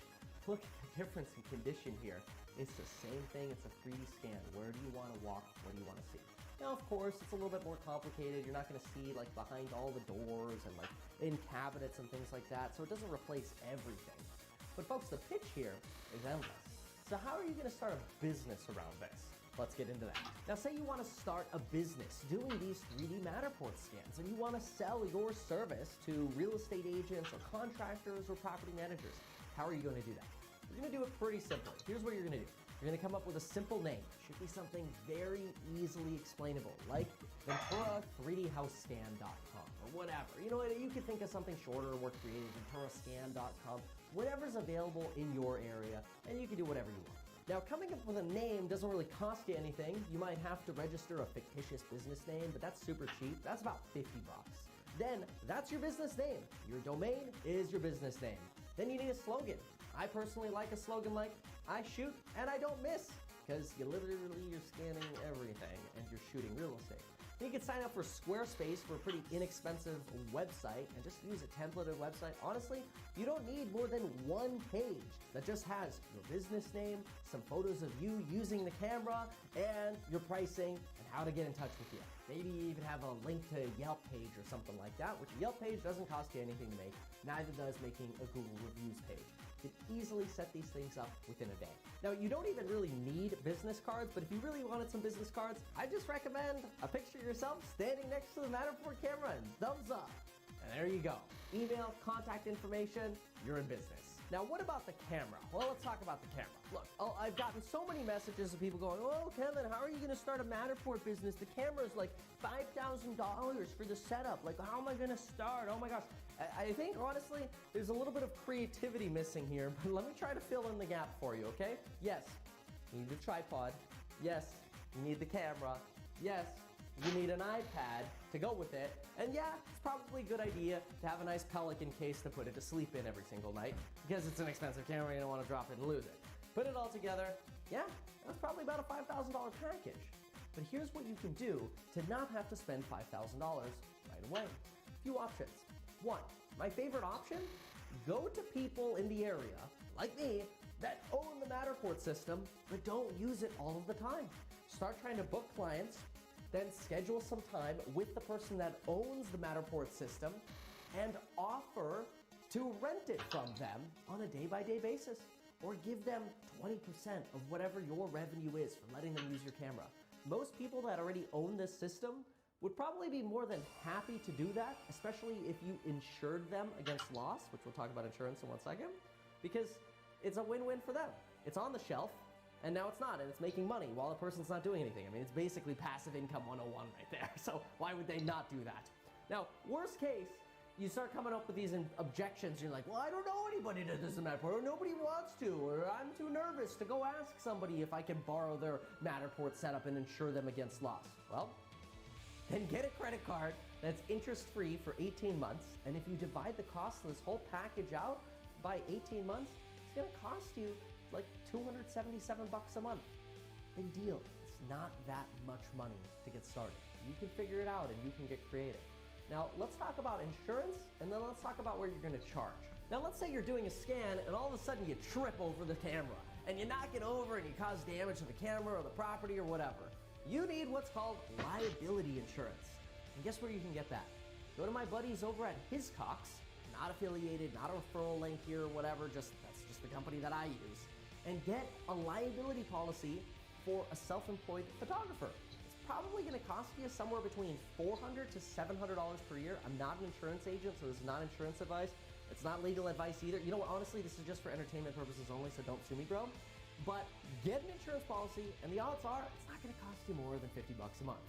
look at the difference in condition here. It's the same thing, it's a 3D scan. Where do you want to walk? What do you want to see? Now, of course, it's a little bit more complicated. You're not going to see like behind all the doors and like in cabinets and things like that, so it doesn't replace everything. But folks, the pitch here is endless. So how are you going to start a business around this? Let's get into that. Now, say you want to start a business doing these 3D Matterport scans and you want to sell your service to real estate agents or contractors or property managers. How are you going to do that? You're going to do it pretty simply. Here's what you're going to do. You're going to come up with a simple name. It should be something very easily explainable, like Ventura3dhouseScan.com or whatever. You know, you could think of something shorter or more creative, VenturaScan.com, whatever's available in your area, and you can do whatever you want. Now, coming up with a name doesn't really cost you anything. You might have to register a fictitious business name, but that's super cheap. That's about 50 bucks. Then, that's your business name. Your domain is your business name. Then you need a slogan. I personally like a slogan like, I shoot and I don't miss, because you're scanning everything and you're shooting real estate. You can sign up for Squarespace for a pretty inexpensive website and just use a templated website. Honestly, you don't need more than one page that just has your business name, some photos of you using the camera, and your pricing and how to get in touch with you. Maybe you even have a link to a Yelp page or something like that, which a Yelp page doesn't cost you anything to make, neither does making a Google Reviews page. You can easily set these things up within a day. Now, you don't even really need business cards, but if you really wanted some business cards, I just recommend a picture of yourself standing next to the Matterport camera and thumbs up. And there you go. Email, contact information, you're in business. Now, what about the camera? Well, let's talk about the camera. Look, I've gotten so many messages of people going, oh, Kevin, how are you going to start a Matterport business? The camera is like $5,000 for the setup. Like, how am I going to start? Oh my gosh. I think, honestly, there's a little bit of creativity missing here, but let me try to fill in the gap for you, okay? Yes, you need a tripod. Yes, you need the camera. Yes, you need an iPad to go with it. And yeah, it's probably a good idea to have a nice Pelican case to put it to sleep in every single night, because it's an expensive camera, you don't want to drop it and lose it. Put it all together, yeah, that's probably about a $5,000 package. But here's what you can do to not have to spend $5,000 right away. A few options. One, my favorite option, go to people in the area, like me, that own the Matterport system, but don't use it all of the time. Start trying to book clients, then schedule some time with the person that owns the Matterport system and offer to rent it from them on a day-by-day basis, or give them 20% of whatever your revenue is for letting them use your camera. Most people that already own this system would probably be more than happy to do that, especially if you insured them against loss, which we'll talk about insurance in 1 second, because it's a win-win for them. It's on the shelf, and now it's not, and it's making money while the person's not doing anything. I mean, it's basically passive income 101 right there, so why would they not do that? Now, worst case, you start coming up with these objections. You're like, well, I don't know anybody that does a Matterport, or nobody wants to, or I'm too nervous to go ask somebody if I can borrow their Matterport setup and insure them against loss. Well, then get a credit card that's interest-free for 18 months, and if you divide the cost of this whole package out by 18 months, it's gonna cost you like $277 a month. Big deal. It's not that much money to get started. You can figure it out and you can get creative. Now, let's talk about insurance, and then let's talk about where you're gonna charge. Now, let's say you're doing a scan and all of a sudden you trip over the camera and you knock it over and you cause damage to the camera or the property or whatever. You need what's called liability insurance. And guess where you can get that? Go to my buddies over at Hiscox, not affiliated, not a referral link here or whatever, that's just the company that I use, and get a liability policy for a self-employed photographer. It's probably gonna cost you somewhere between $400 to $700 per year. I'm not an insurance agent, so this is not insurance advice. It's not legal advice either. You know what, honestly, this is just for entertainment purposes only, so don't sue me, bro. But get an insurance policy, and the odds are it's not gonna cost you more than 50 bucks a month.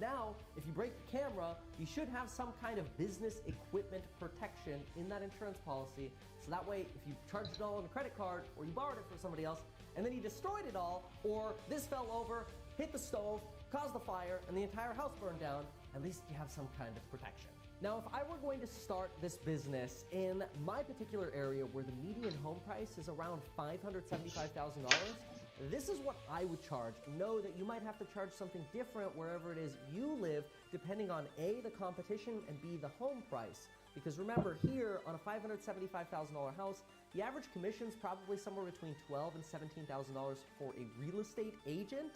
Now, if you break the camera, you should have some kind of business equipment protection in that insurance policy, so that way if you charged it all on a credit card, or you borrowed it from somebody else, and then you destroyed it all, or this fell over, hit the stove, caused the fire, and the entire house burned down, at least you have some kind of protection. Now, if I were going to start this business in my particular area where the median home price is around $575,000, this is what I would charge. Know that you might have to charge something different wherever it is you live, depending on A, the competition, and B, the home price. Because remember, here on a $575,000 house, the average commission is probably somewhere between $12,000 and $17,000 for a real estate agent.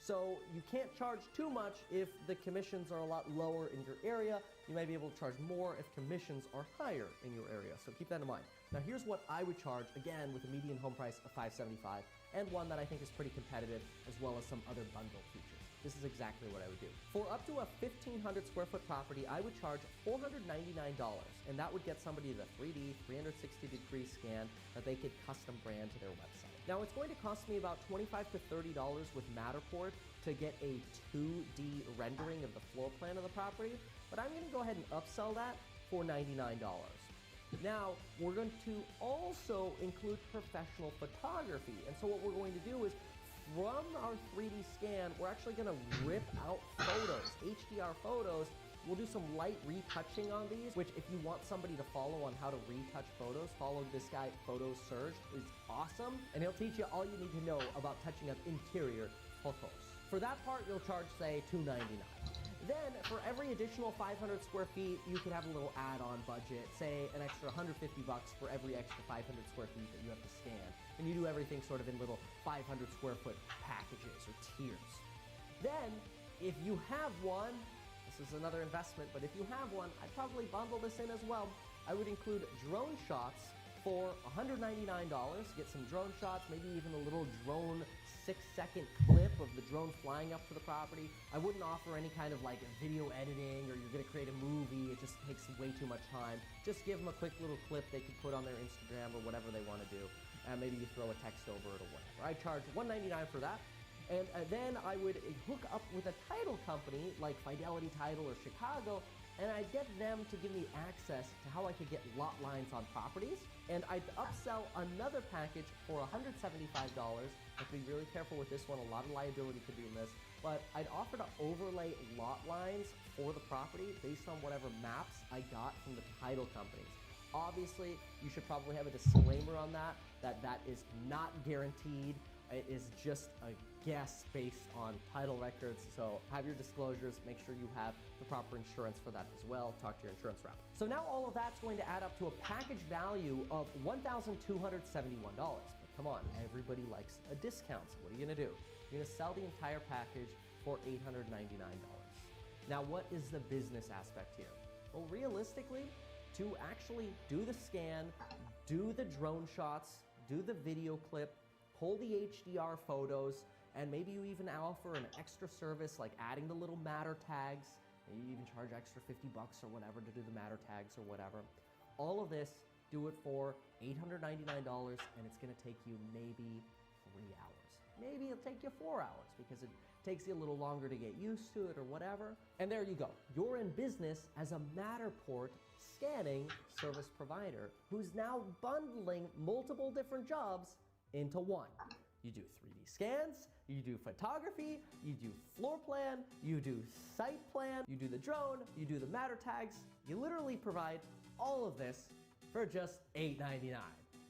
So you can't charge too much if the commissions are a lot lower in your area. You may be able to charge more if commissions are higher in your area. So keep that in mind. Now here's what I would charge, again, with a median home price of $575 and one that I think is pretty competitive, as well as some other bundle features. This is exactly what I would do. For up to a 1,500 square foot property, I would charge $499, and that would get somebody the 3D 360-degree scan that they could custom brand to their website. Now it's going to cost me about $25 to $30 with Matterport to get a 2D rendering of the floor plan of the property, but I'm going to go ahead and upsell that for $99. Now, we're going to also include professional photography, and so what we're going to do is from our 3D scan, we're actually going to rip out photos, HDR photos. We'll do some light retouching on these, which if you want somebody to follow on how to retouch photos, follow this guy, Photos Surge. It's awesome, and he'll teach you all you need to know about touching up interior photos. For that part, you'll charge, say, $299. Then, for every additional 500 square feet, you could have a little add-on budget, say an extra $150 for every extra 500 square feet that you have to scan. And you do everything sort of in little 500 square foot packages or tiers. Then, if you have one, this is another investment, but if you have one, I'd probably bundle this in as well. I would include drone shots for $199, get some drone shots, maybe even a little drone 6-second clip of the drone flying up to the property. I wouldn't offer any kind of like video editing or you're gonna create a movie. It just takes way too much time. Just give them a quick little clip they could put on their Instagram or whatever they wanna do. And maybe you throw a text over it or whatever. I charge $199 for that. And then I would hook up with a title company like Fidelity Title or Chicago, and I'd get them to give me access to how I could get lot lines on properties. And I'd upsell another package for $175. I have to be really careful with this one. A lot of liability could be in this. But I'd offer to overlay lot lines for the property based on whatever maps I got from the title companies. Obviously, you should probably have a disclaimer on that is not guaranteed. It is just a guess based on title records. So have your disclosures, make sure you have the proper insurance for that as well. Talk to your insurance rep. So now all of that's going to add up to a package value of $1,271. But come on, everybody likes a discount. So what are you gonna do? You're gonna sell the entire package for $899. Now what is the business aspect here? Well, realistically, to actually do the scan, do the drone shots, do the video clip, pull the HDR photos, and maybe you even offer an extra service like adding the little matter tags. Maybe you even charge extra $50 or whatever to do the matter tags or whatever. All of this, do it for $899, and it's gonna take you maybe 3 hours. Maybe it'll take you 4 hours because it takes you a little longer to get used to it or whatever. And there you go. You're in business as a Matterport scanning service provider who's now bundling multiple different jobs into one. You do 3D scans, you do photography, you do floor plan, you do site plan, you do the drone, you do the matter tags. You literally provide all of this for just $899.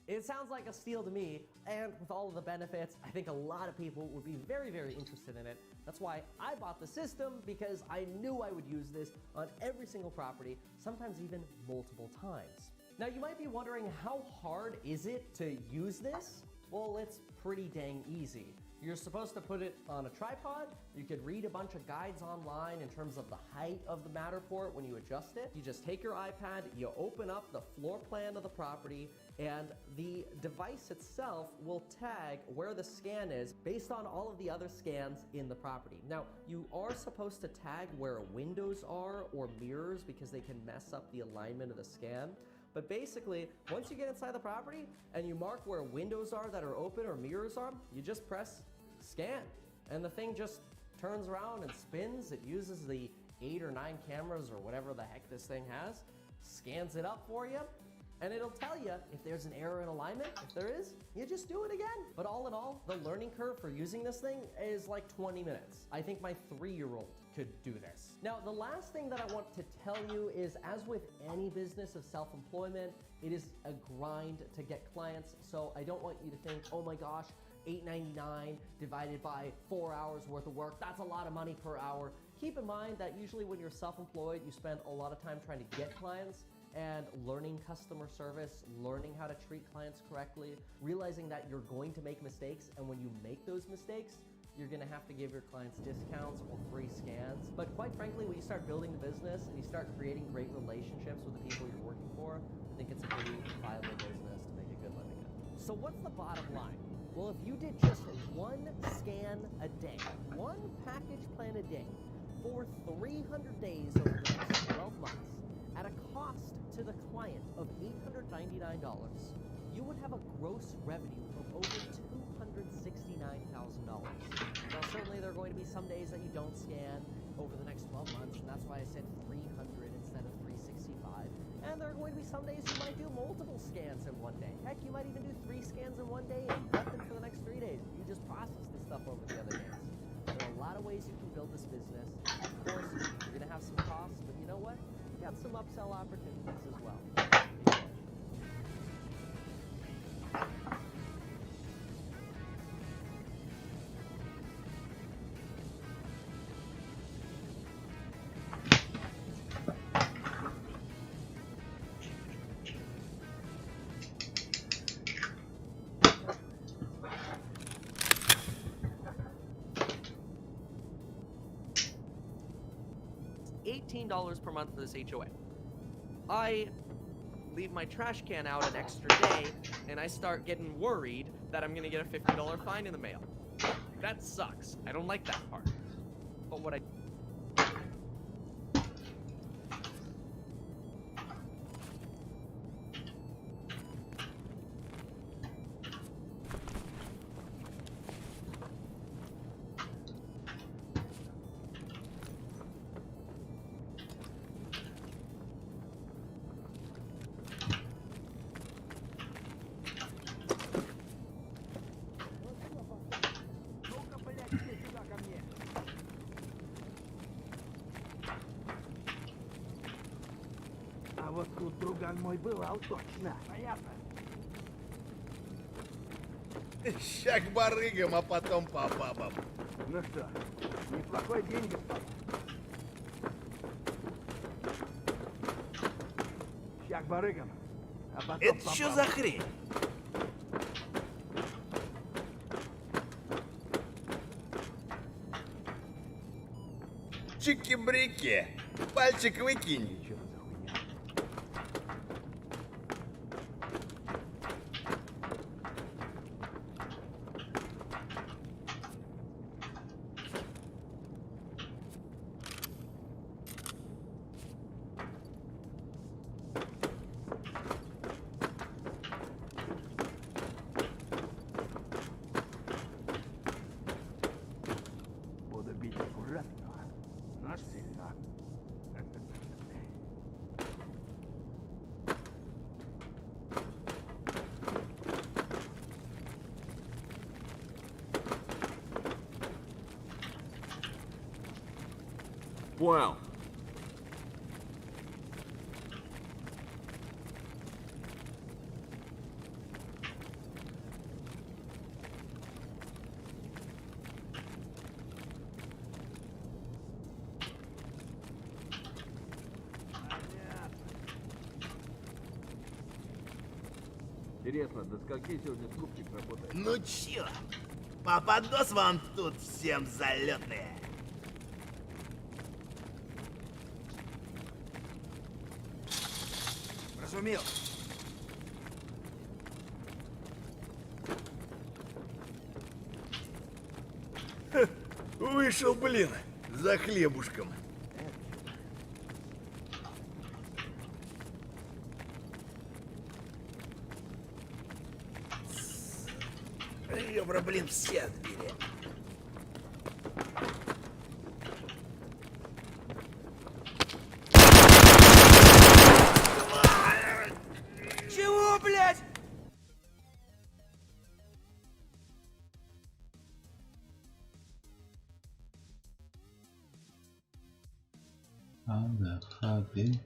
It sounds like a steal to me, and with all of the benefits, I think a lot of people would be very, very interested in it. That's why I bought the system, because I knew I would use this on every single property, sometimes even multiple times. Now you might be wondering, how hard is it to use this? Well, it's pretty dang easy. You're supposed to put it on a tripod. You could read a bunch of guides online in terms of the height of the Matterport when you adjust it. You just take your iPad, you open up the floor plan of the property, and the device itself will tag where the scan is based on all of the other scans in the property. Now, you are supposed to tag where windows are or mirrors because they can mess up the alignment of the scan. But basically, once you get inside the property and you mark where windows are that are open or mirrors are, you just press scan. And the thing just turns around and spins. It uses the 8 or 9 cameras or whatever the heck this thing has, scans it up for you, and it'll tell you if there's an error in alignment. If there is, you just do it again. But all in all, the learning curve for using this thing is like 20 minutes. I think my 3-year-old could do this. Now, the last thing that I want to tell you is, as with any business of self-employment, it is a grind to get clients. So I don't want you to think, oh my gosh, $8.99 divided by 4 hours worth of work, that's a lot of money per hour. Keep in mind that usually when you're self-employed, you spend a lot of time trying to get clients and learning customer service, learning how to treat clients correctly, realizing that you're going to make mistakes, and when you make those mistakes, you're gonna have to give your clients discounts or free scans. But quite frankly, when you start building the business and you start creating great relationships with the people you're working for, I think it's a pretty viable business to make a good living in. So what's the bottom line? Well, if you did just one scan a day, one package plan a day, for 300 days over the next 12 months, at a cost to the client of $899, you would have a gross revenue of over $269,000. Now, certainly there are going to be some days that you don't scan over the next 12 months, and that's why I said 300 instead of 365. And there are going to be some days you might do multiple scans in one day. Heck, you might even do 3 scans in one day and nothing for the next 3 days. You just process the stuff over the other days. There are a lot of ways you can build this business. Of course, you're going to have some costs, but you know what? You got some upsell opportunities as well. $18 per month for this HOA. I leave my trash can out an extra day, and I start getting worried that I'm gonna get a $50 fine in the mail. That sucks. I don't like that part. But what I А вот тут друган мой бывал точно. Понятно? Ща к барыгам, а потом по бабам. Ну что, неплохой день, господа. Ща к барыгам, а потом Это по что бабам. за хрень? Чики-брики, пальчик выкинь. Чё за хуйня? Буду бить аккуратно, но сильно. Понял. Интересно, до скольки сегодня скупщик работает? Ну чё, попадос вам тут всем залетные. Разумел. Вышел, блин, за хлебушком. Ребра, блин, все отбили. Чего, блядь? هذا خادم.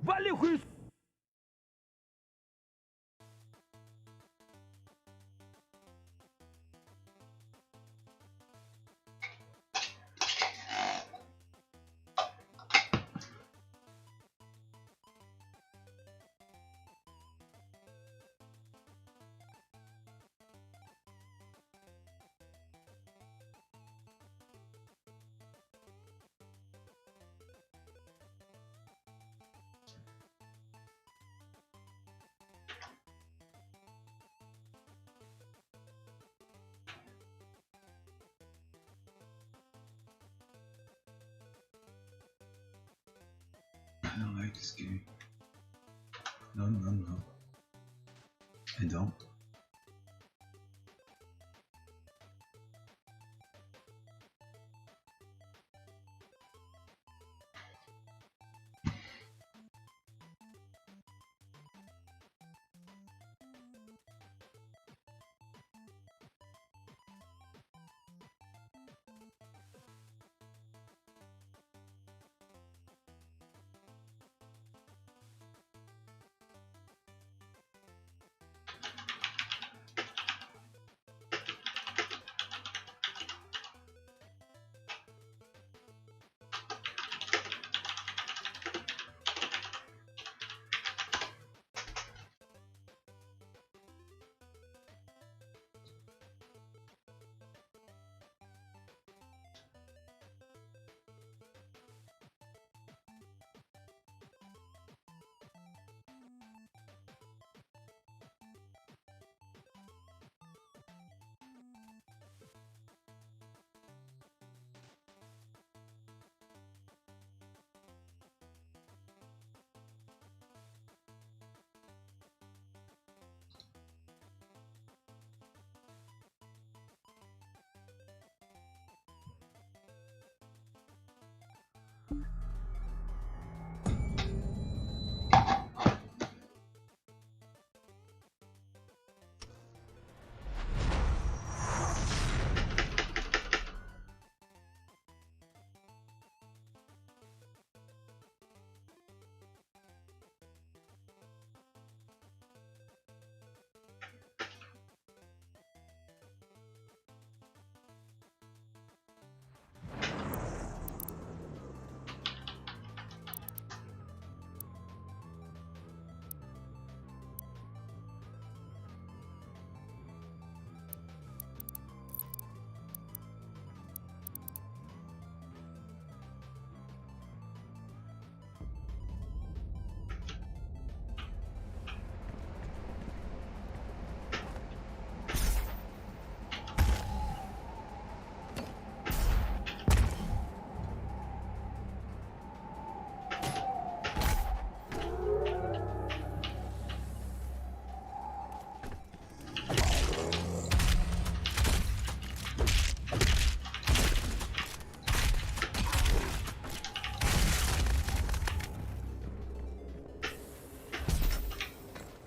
Вали хуй! I don't like this game. No, no, no. I don't.